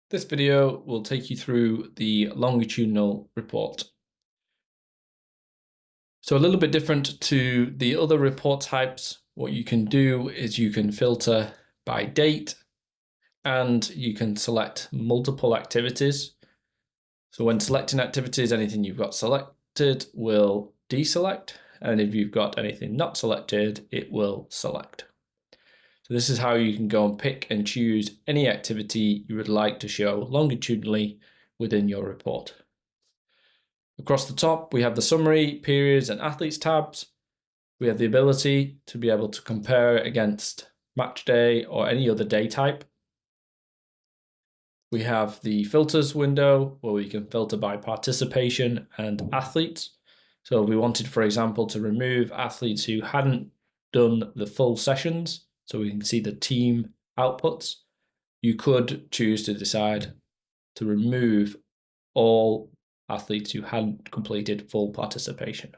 This video will take you through the longitudinal report. So a little bit different to the other report types, what you can do is you can filter by date and you can select multiple activities. So when selecting activities, anything you've got selected will deselect, and if you've got anything not selected, it will select. So this is how you can go and pick and choose any activity you would like to show longitudinally within your report. Across the top, we have the summary, periods, and athletes tabs. We have the ability to be able to compare it against match day or any other day type. We have the filters window where we can filter by participation and athletes. So if we wanted, for example, to remove athletes who hadn't done the full sessions, so we can see the team outputs, you could choose to decide to remove all athletes who hadn't completed full participation.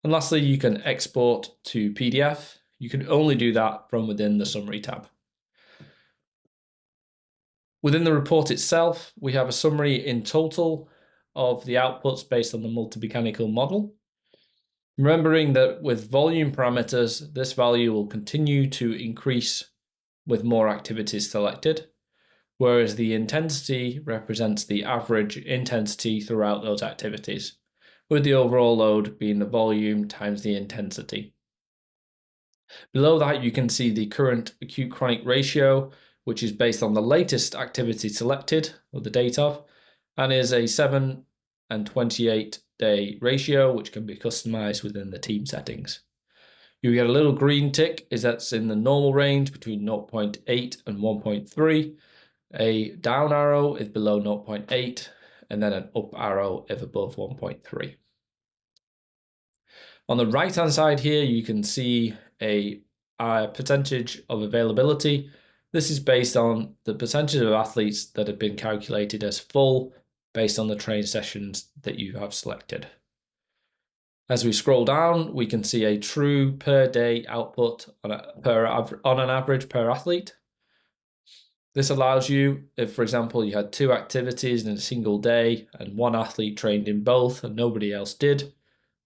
And lastly, you can export to PDF. You can only do that from within the summary tab. Within the report itself, we have a summary in total of the outputs based on the multi-mechanical model. Remembering that with volume parameters, this value will continue to increase with more activities selected, whereas the intensity represents the average intensity throughout those activities, with the overall load being the volume times the intensity. Below that, you can see the current acute chronic ratio, which is based on the latest activity selected, or the date of, and is a 7 and 28 day ratio, which can be customized within the team settings. You get a little green tick, is that's in the normal range between 0.8 and 1.3. A down arrow is below 0.8, and then an up arrow if above 1.3. On the right hand side here, you can see a percentage of availability. This is based on the percentage of athletes that have been calculated as full based on the train sessions that you have selected. As we scroll down, we can see a true per day output on an average per athlete. This allows you, if for example you had 2 activities in a single day and one athlete trained in both and nobody else did,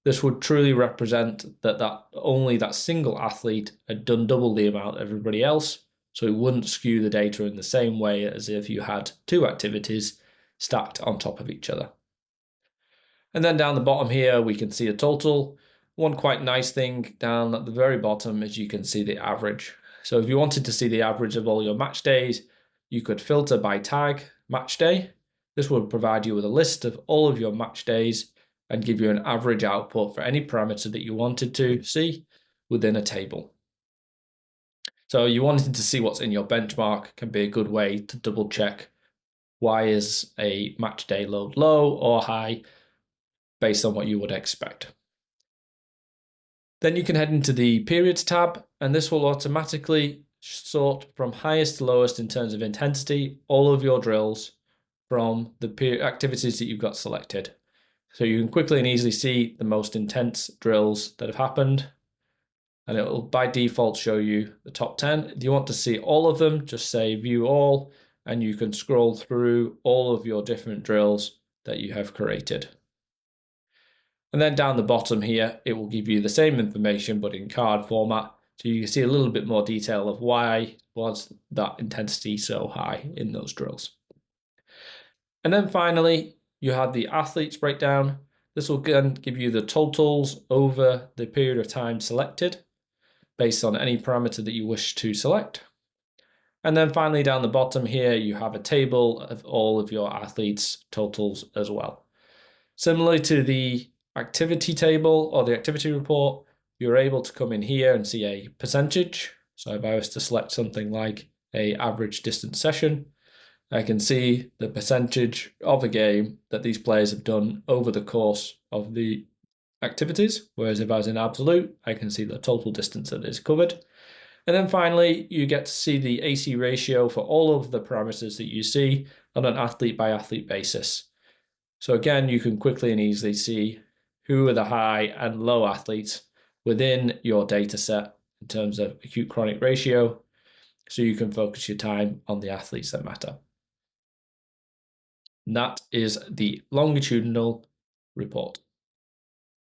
this would truly represent that only that single athlete had done double the amount of everybody else, so it wouldn't skew the data in the same way as if you had 2 activities stacked on top of each other. And then down the bottom here, we can see a total. One quite nice thing down at the very bottom is you can see the average. So if you wanted to see the average of all your match days, you could filter by tag match day. This will provide you with a list of all of your match days and give you an average output for any parameter that you wanted to see within a table. So you wanted to see what's in your benchmark can be a good way to double check why is a match day load low or high based on what you would expect. Then you can head into the periods tab, and this will automatically sort from highest to lowest in terms of intensity all of your drills from the activities that you've got selected. So you can quickly and easily see the most intense drills that have happened, and it will by default show you the top 10. If you want to see all of them, just say view all, and you can scroll through all of your different drills that you have created. And then down the bottom here, it will give you the same information but in card format, so you can see a little bit more detail of why was that intensity so high in those drills. And then finally, you have the athletes breakdown. This will again give you the totals over the period of time selected based on any parameter that you wish to select. And then finally down the bottom here, you have a table of all of your athletes' totals as well. Similarly to the activity table or the activity report, you're able to come in here and see a percentage. So if I was to select something like an average distance session, I can see the percentage of a game that these players have done over the course of the activities. Whereas if I was in absolute, I can see the total distance that is covered. And then finally, you get to see the AC ratio for all of the parameters that you see on an athlete by athlete basis. So again, you can quickly and easily see who are the high and low athletes within your data set in terms of acute chronic ratio, so you can focus your time on the athletes that matter. And that is the longitudinal report.